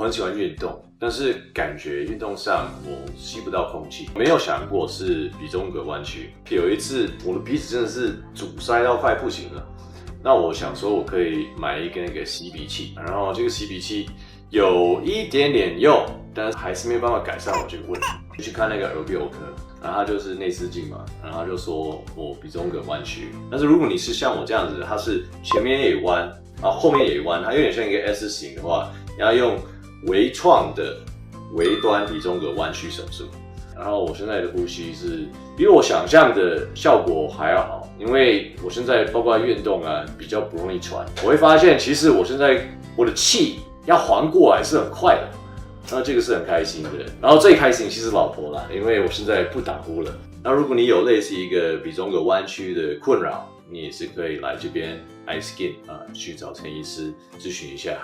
我很喜欢运动，但是感觉运动上我吸不到空气，没有想过是鼻中隔弯曲。有一次我的鼻子真的是阻塞到快不行了，那我想说我可以买一个那个吸鼻器，然后这个吸鼻器有一点点用，但是还是没有办法改善我这个问题。去看那个耳鼻喉科，然后他就是内视镜嘛，然后他就说我鼻中隔弯曲。但是如果你是像我这样子，它是前面也弯，然后后面也弯，它有点像一个 S 型的话，要用微创的微端鼻中隔弯曲手术。然后我现在的呼吸是比我想象的效果还要好，因为我现在包括运动啊比较不容易喘。我会发现其实我现在我的气要还过来是很快的。那这个是很开心的，然后最开心其实老婆啦，因为我现在不打呼了。那如果你有类似一个鼻中隔弯曲的困扰，你也是可以来这边 iSkin 去找陈医师咨询一下。